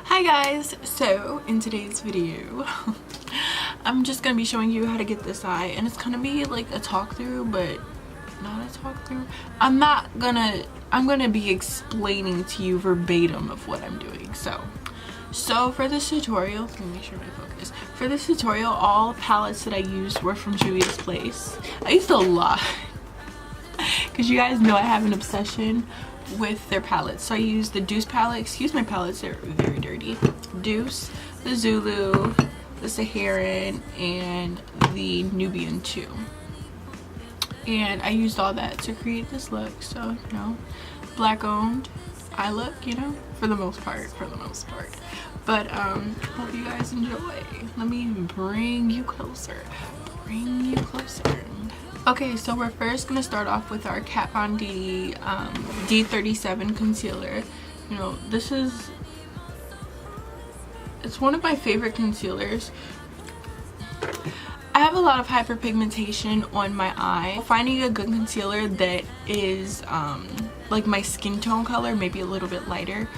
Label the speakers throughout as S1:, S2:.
S1: Hi guys, so in today's video I'm just gonna be showing you how to get this eye, and it's gonna be like a talk through but not a talk through. I'm gonna be explaining to you verbatim of what I'm doing. So for this tutorial, let me make sure my focus. For this tutorial, all palettes that I used were from Juvia's Place. I used a lot because you guys know I have an obsession with their palettes. So I used the Deuce palette. Excuse my palettes, they're very dirty. Deuce, the Zulu, the Saharan, and the Nubian 2. And I used all that to create this look. So, you know, black owned eye look, you know, for the most part. But hope you guys enjoy. Let me bring you closer. Okay, so we're first gonna start off with our Kat Von D D37 concealer. You know, it's one of my favorite concealers. I have a lot of hyperpigmentation on my eye. Finding a good concealer that is like my skin tone color, maybe a little bit lighter,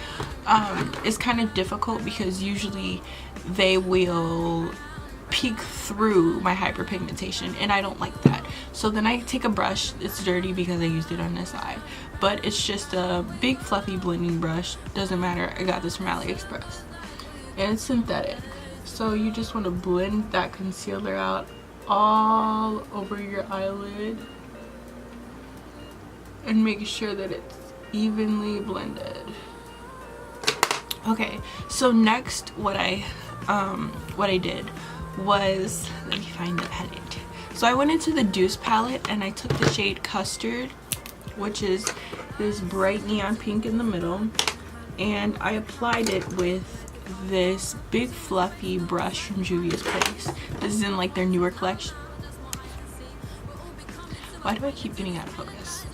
S1: is kind of difficult because usually they will peek through my hyperpigmentation, and I don't like that. So then I take a brush. It's dirty because I used it on this eye, but it's just a big fluffy blending brush. Doesn't matter, I got this from AliExpress and it's synthetic. So you just want to blend that concealer out all over your eyelid and make sure that it's evenly blended. Okay, so next what I did was, let me find the palette. So I went into the Deuce palette and I took the shade Custard, which is this bright neon pink in the middle, and I applied it with this big fluffy brush from Juvia's Place. This is in like their newer collection. Why do I keep getting out of focus?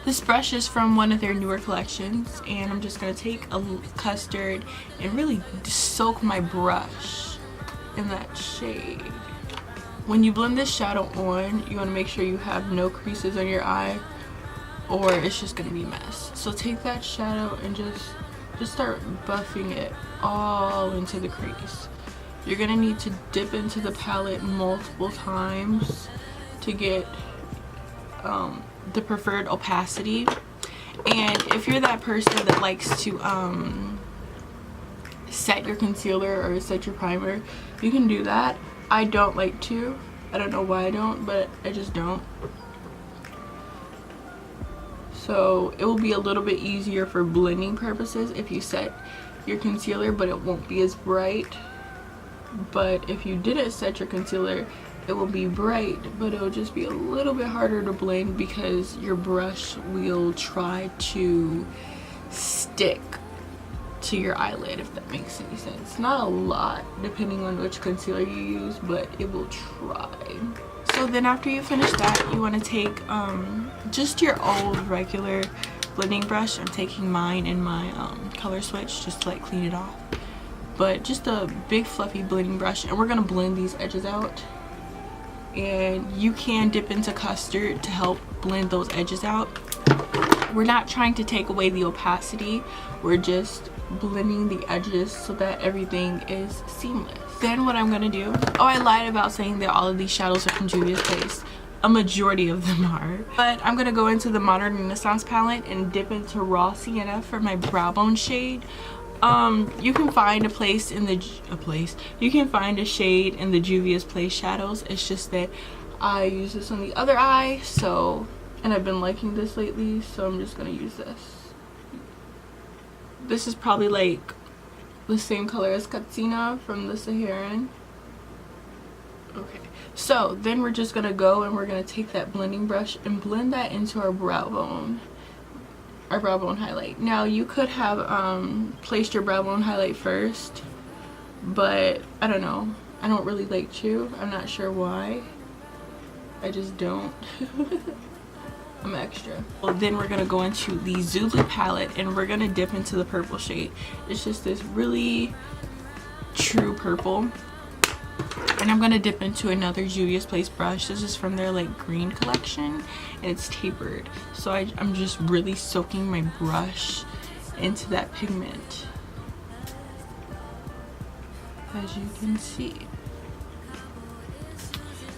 S1: This brush is from one of their newer collections, and I'm just going to take a Custard and really soak my brush in that shade. When you blend this shadow on, you want to make sure you have no creases on your eye, or it's just going to be a mess. So take that shadow and just start buffing it all into the crease. You're going to need to dip into the palette multiple times to get the preferred opacity. And if you're that person that likes to set your concealer or set your primer, you can do that. I don't like to. I don't know why I don't, but I just don't. So it will be a little bit easier for blending purposes if you set your concealer, but it won't be as bright. But if you didn't set your concealer, it will be bright, but it will just be a little bit harder to blend because your brush will try to stick to your eyelid, if that makes any sense. Not a lot depending on which concealer you use, but it will try. So then after you finish that, you want to take just your old regular blending brush. I'm taking mine in my color switch just to like clean it off, but just a big fluffy blending brush, and we're gonna blend these edges out. And you can dip into Custard to help blend those edges out. We're not trying to take away the opacity, we're just blending the edges so that everything is seamless. Then what I'm gonna do, oh, I lied about saying that all of these shadows are from Juvia's Place. A majority of them are, but I'm gonna go into the Modern Renaissance palette and dip into Raw Sienna for my brow bone shade. You can find a shade in the Juvia's Place shadows. It's just that I use this on the other eye, so, and I've been liking this lately, so I'm just gonna use this. This is probably like the same color as Katsina from the Saharan. Okay, so then we're just gonna go and we're gonna take that blending brush and blend that into our brow bone highlight. Now you could have placed your brow bone highlight first, but I don't know, I don't really like to. I'm not sure why, I just don't. I'm extra. Well, then we're gonna go into the Zulu palette and we're gonna dip into the purple shade. It's just this really true purple, and I'm gonna dip into another Juvia's Place brush. This is from their like green collection, and it's tapered, so I'm just really soaking my brush into that pigment. as you can see.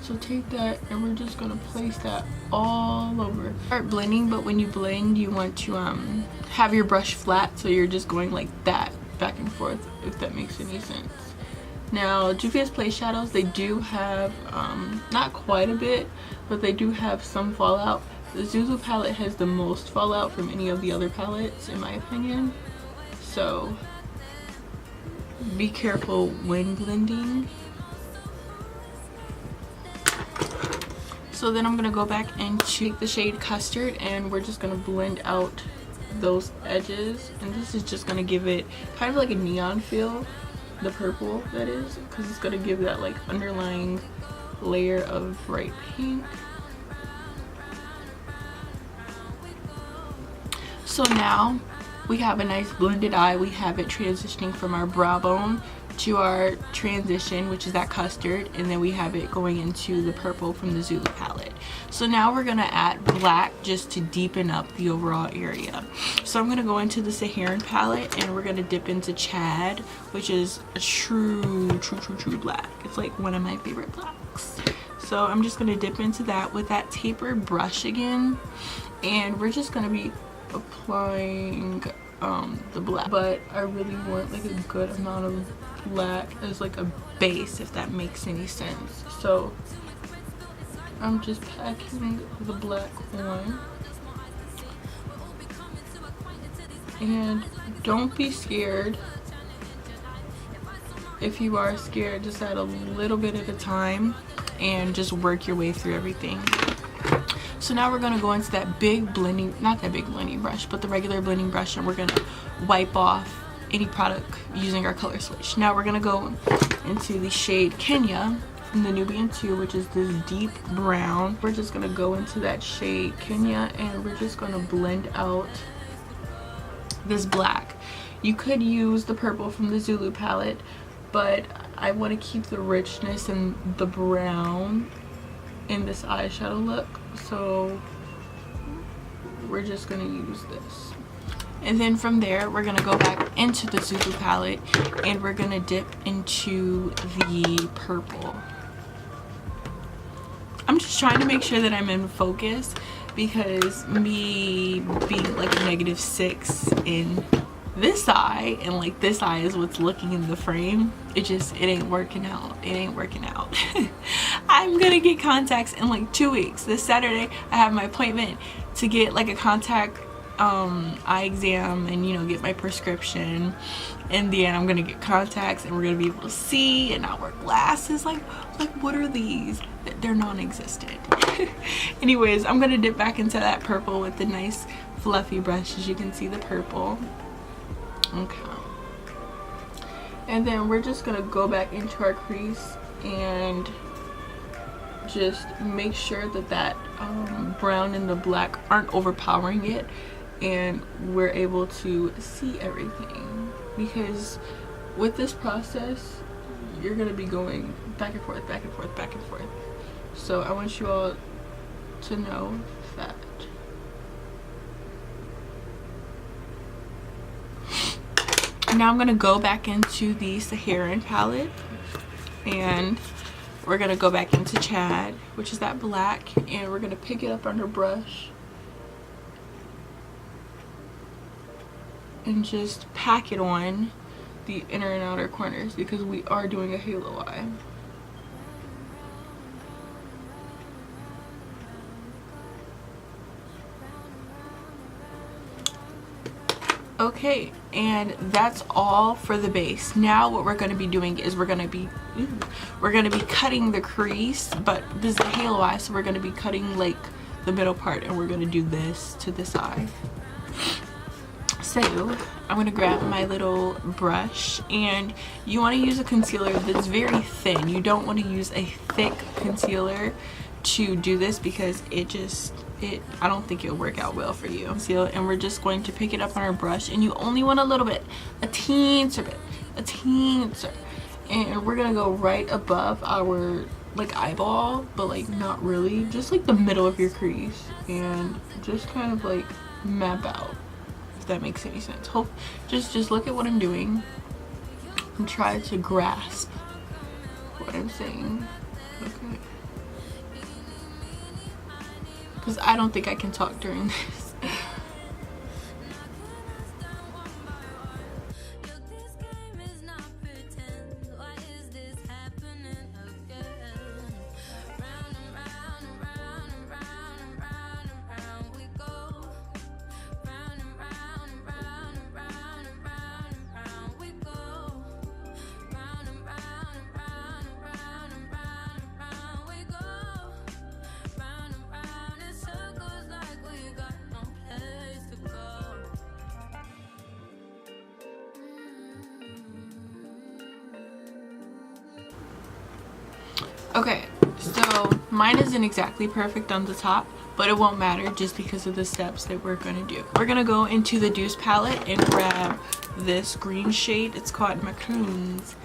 S1: So take that and we're just gonna place that all over. Start blending, but when you blend you want to have your brush flat, so you're just going like that back and forth, if that makes any sense. Now Juvia's Place shadows, they do have not quite a bit, but they do have some fallout. The Zuzu palette has the most fallout from any of the other palettes in my opinion, so be careful when blending. So then I'm gonna go back and take the shade Custard and we're just gonna blend out those edges, and this is just gonna give it kind of like a neon feel, the purple that is, because it's gonna give that like underlying layer of bright pink. So now we have a nice blended eye. We have it transitioning from our brow bone to our transition, which is that Custard, and then we have it going into the purple from the Zulu palette. So now we're gonna add black just to deepen up the overall area. So I'm gonna go into the Saharan palette and we're gonna dip into Chad, which is a true black. It's like one of my favorite blacks. So I'm just gonna dip into that with that tapered brush again, and we're just gonna be applying the black, but I really want like a good amount of black as like a base, if that makes any sense. So I'm just packing the black on, and don't be scared. If you are scared, just add a little bit at a time and just work your way through everything. So now we're going to go into that big blending, not that big blending brush, but the regular blending brush, and we're going to wipe off any product using our color switch. Now we're going to go into the shade Kenya from the Nubian 2, which is this deep brown. We're just going to go into that shade Kenya and we're just going to blend out this black. You could use the purple from the Zulu palette, but I want to keep the richness and the brown in this eyeshadow look, so we're just gonna use this. And then from there we're gonna go back into the Zuzu palette and we're gonna dip into the purple. I'm just trying to make sure that I'm in focus, because me being like a -6 in this eye and like this eye is what's looking in the frame, it ain't working out. It ain't working out. I'm gonna get contacts in like 2 weeks. This Saturday I have my appointment to get like a contact eye exam and, you know, get my prescription. In the end I'm gonna get contacts and we're gonna be able to see and not wear glasses. Like what are these? They're non-existent. Anyways, I'm gonna dip back into that purple with the nice fluffy brush. As you can see, the purple. Okay, and then we're just gonna go back into our crease and just make sure that that brown and the black aren't overpowering it, and we're able to see everything, because with this process you're gonna be going back and forth, back and forth, back and forth. So I want you all to know that. Now I'm gonna go back into the Saharan palette and we're gonna go back into Chad, which is that black, and we're gonna pick it up on her brush and just pack it on the inner and outer corners, because we are doing a halo eye. Okay, and that's all for the base. Now what we're going to be doing is we're going to be cutting the crease, but this is a halo eye, so we're going to be cutting like the middle part, and we're going to do this to this eye. So I'm going to grab my little brush, and you want to use a concealer that's very thin. You don't want to use a thick concealer to do this, because I don't think it'll work out well for you. And we're just going to pick it up on our brush, and you only want a little bit, a teensy bit, a teensy, and we're gonna go right above our like eyeball, but like not really, just like the middle of your crease, and just kind of like map out, if that makes any sense. Just look at what I'm doing. and try to grasp what I'm saying. Okay. Because I don't think I can talk during this. Okay, so mine isn't exactly perfect on the top, but it won't matter just because of the steps that we're going to do. We're going to go into the Deuce palette and grab this green shade. It's called Macaroons.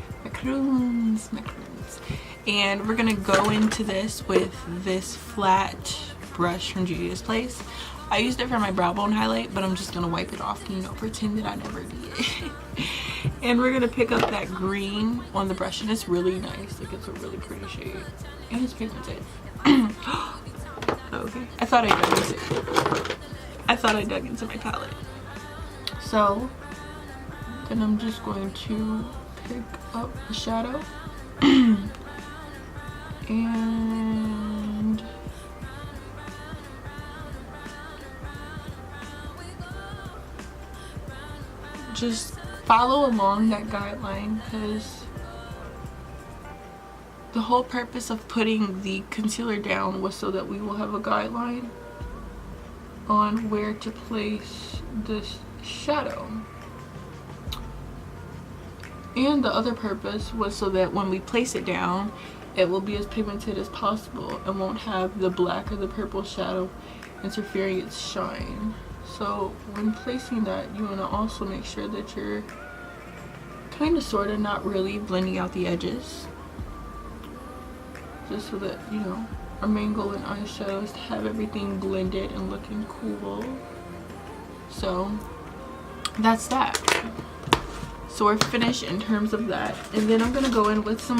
S1: And we're going to go into this with this flat brush from Juvia's Place. I used it for my brow bone highlight, but I'm just going to wipe it off, you know, pretend that I never did. And we're gonna pick up that green on the brush, and it's really nice. Like, it's a really pretty shade, and it's pigmented. Okay, I thought I dug into my palette. So then I'm just going to pick up the shadow and just follow along that guideline, because the whole purpose of putting the concealer down was so that we will have a guideline on where to place this shadow. And the other purpose was so that when we place it down, it will be as pigmented as possible and won't have the black or the purple shadow interfering its shine. So when placing that, you want to also make sure that you're kind of sort of not really blending out the edges, just so that, you know, our main goal in eyeshadow is to have everything blended and looking cool. So that's that. So we're finished in terms of that, and then I'm gonna go in with a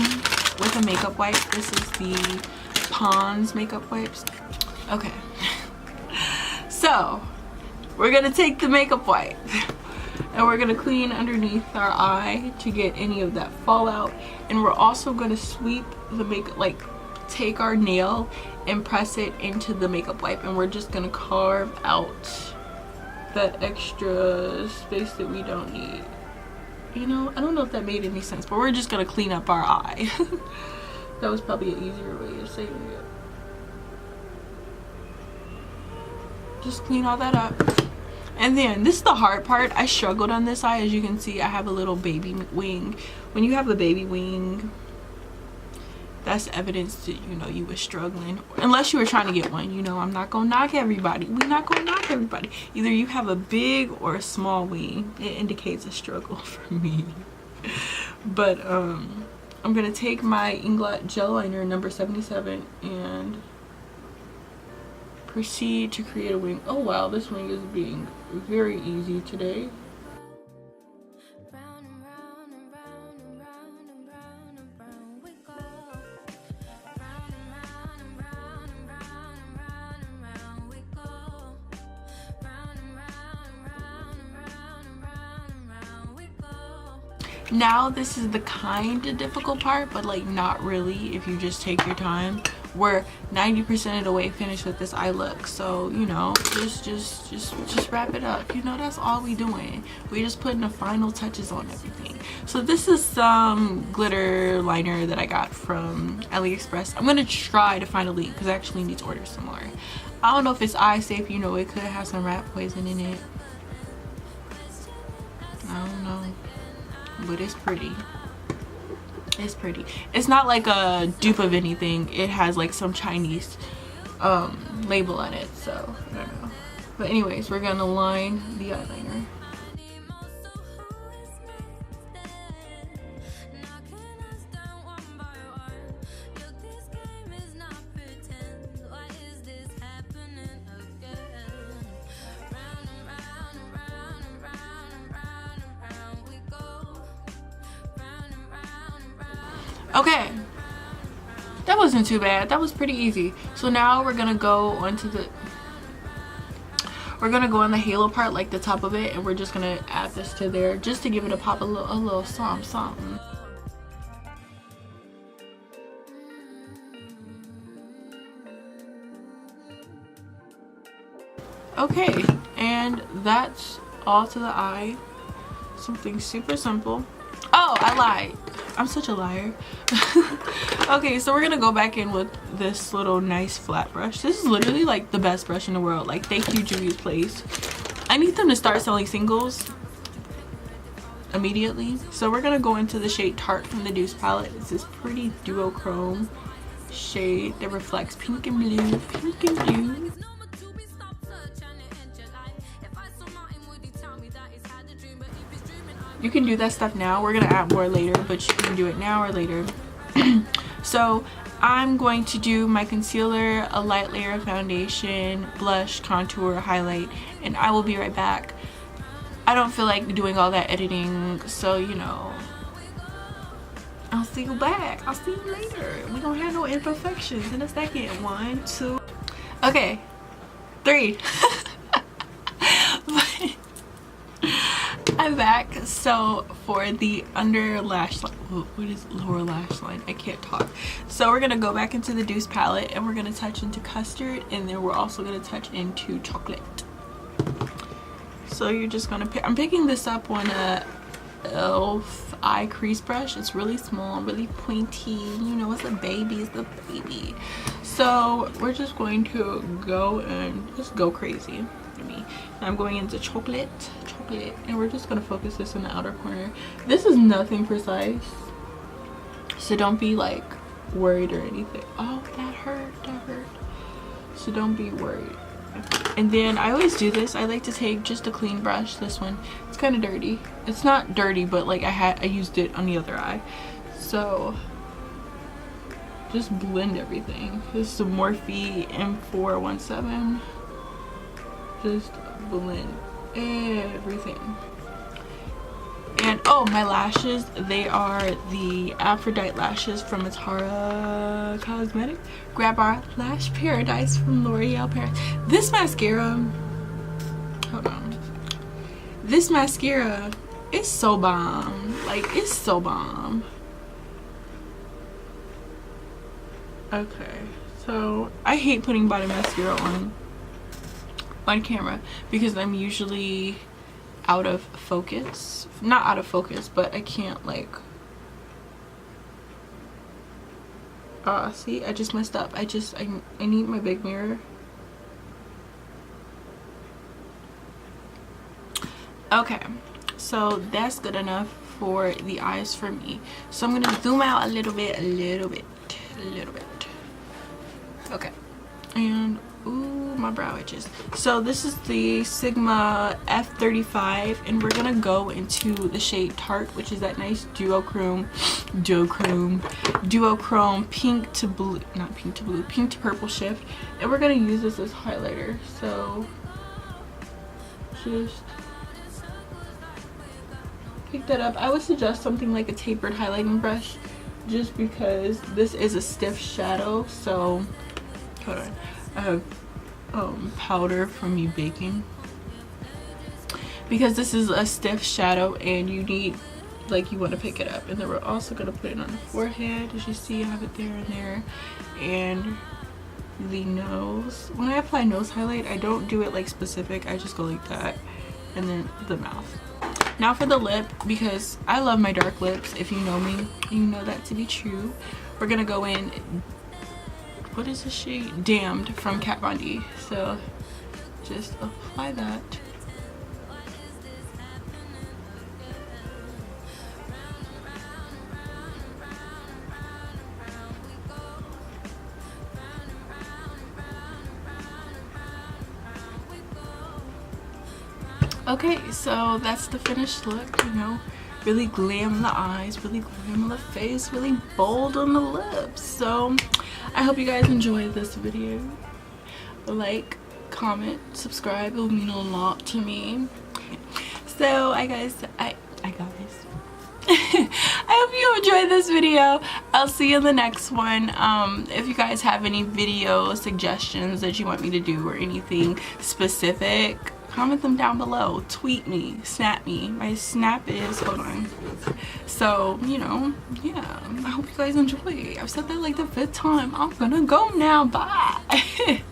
S1: makeup wipe. This is the Pond's makeup wipes. Okay. So we're gonna take the makeup wipe and we're gonna clean underneath our eye to get any of that fallout, and we're also gonna sweep the makeup, like take our nail and press it into the makeup wipe, and we're just gonna carve out that extra space that we don't need. You know, I don't know if that made any sense, but we're just gonna clean up our eye. That was probably an easier way of saying it. Just clean all that up. And then this is the hard part. I struggled on this eye. As you can see, I have a little baby wing. When you have a baby wing, that's evidence that, you know, you were struggling, unless you were trying to get one. You know, I'm not gonna knock everybody. We're not gonna knock everybody. Either you have a big or a small wing. It indicates a struggle for me. But I'm gonna take my Inglot gel liner number 77 and proceed to create a wing. Oh wow, this wing is being very easy today. Now this is the kind of difficult part, but like not really if you just take your time. We're 90% of the way finished with this eye look, so you know, just wrap it up. You know, that's all we doing. We just putting the final touches on everything. So this is some glitter liner that I got from AliExpress. I'm gonna try to find a link because I actually need to order some more. I don't know if it's eye safe. You know, it could have some rat poison in it. I don't know, but it's pretty. It's pretty. It's not like a dupe of anything. It has like some Chinese label on it, so I don't know. But anyways, we're gonna line the eyeliner. Okay, that wasn't too bad. That was pretty easy. So now we're gonna go onto the on the halo part, like the top of it, and we're just gonna add this to there just to give it a pop, a little something. Okay, and that's all to the eye. Something super simple. Oh, I lied. I'm such a liar. Okay, so we're gonna go back in with this little nice flat brush. This is literally like the best brush in the world. Like, thank you, Juvia's Place. I need them to start selling singles immediately. So we're gonna go into the shade Tart from the Deuce palette. It's this pretty duochrome shade that reflects pink and blue, pink and blue. You can do that stuff now. We're gonna add more later, but you can do it now or later. So I'm going to do my concealer, a light layer of foundation, blush, contour, highlight, and I will be right back. I don't feel like doing all that editing, so you know, I'll see you back. I'll see you later. We don't have no imperfections in a second. 1, 2. Okay, 3. I'm back. So for the under lash line, what is lower lash line? I can't talk. So we're gonna go back into the Deuce palette and we're gonna touch into custard, and then we're also gonna touch into chocolate. So you're just gonna pick, I'm picking this up on a e.l.f. eye crease brush. It's really small, really pointy, you know, it's a baby, it's a baby. So we're just going to go and just go crazy for me. I'm going into chocolate, and we're just gonna focus this in the outer corner. This is nothing precise, so don't be like worried or anything. Oh, that hurt, so don't be worried. And then I always do this. I like to take just a clean brush. This one, it's kind of dirty. It's not dirty, but like I used it on the other eye, so just blend everything. This is a Morphe M417. Just blend everything. And oh, my lashes, they are the Aphrodite lashes from Atara Cosmetics. Grab our Lash Paradise from L'Oreal Paris. This mascara, hold on, this mascara is so bomb. Like, it's so bomb. Okay, so I hate putting body mascara on camera because I'm usually out of focus. Not out of focus, but I can't like see, I just messed up. I need my big mirror. Okay, so that's good enough for the eyes for me. So I'm gonna zoom out a little bit. Okay, and ooh, my brow itches. So this is the Sigma F35, and we're gonna go into the shade Tart, which is that nice duochrome pink to blue, not pink to blue, pink to purple shift, and we're gonna use this as highlighter. So just pick that up. I would suggest something like a tapered highlighting brush, just because this is a stiff shadow. So hold on, I have powder from me baking, because this is a stiff shadow and you need, like, you want to pick it up. And then we're also going to put it on the forehead. As you see, I have it there and there, and the nose. When I apply nose highlight, I don't do it like specific, I just go like that, and then the mouth. Now for the lip, because I love my dark lips. If you know me, you know that to be true. We're gonna go in, what is the shade? Damned from Kat Von D. So just apply that. Okay, so that's the finished look, you know. Really glam in the eyes, really glam in the face, really bold on the lips. So I hope you guys enjoyed this video. Like, comment, subscribe, it will mean a lot to me. So I guess I hope you enjoyed this video. I'll see you in the next one. If you guys have any video suggestions that you want me to do or anything specific, comment them down below. Tweet me, snap me. My snap is, hold on. So, you know, yeah, I hope you guys enjoy. I've said that like the 5th time. I'm gonna go now. Bye.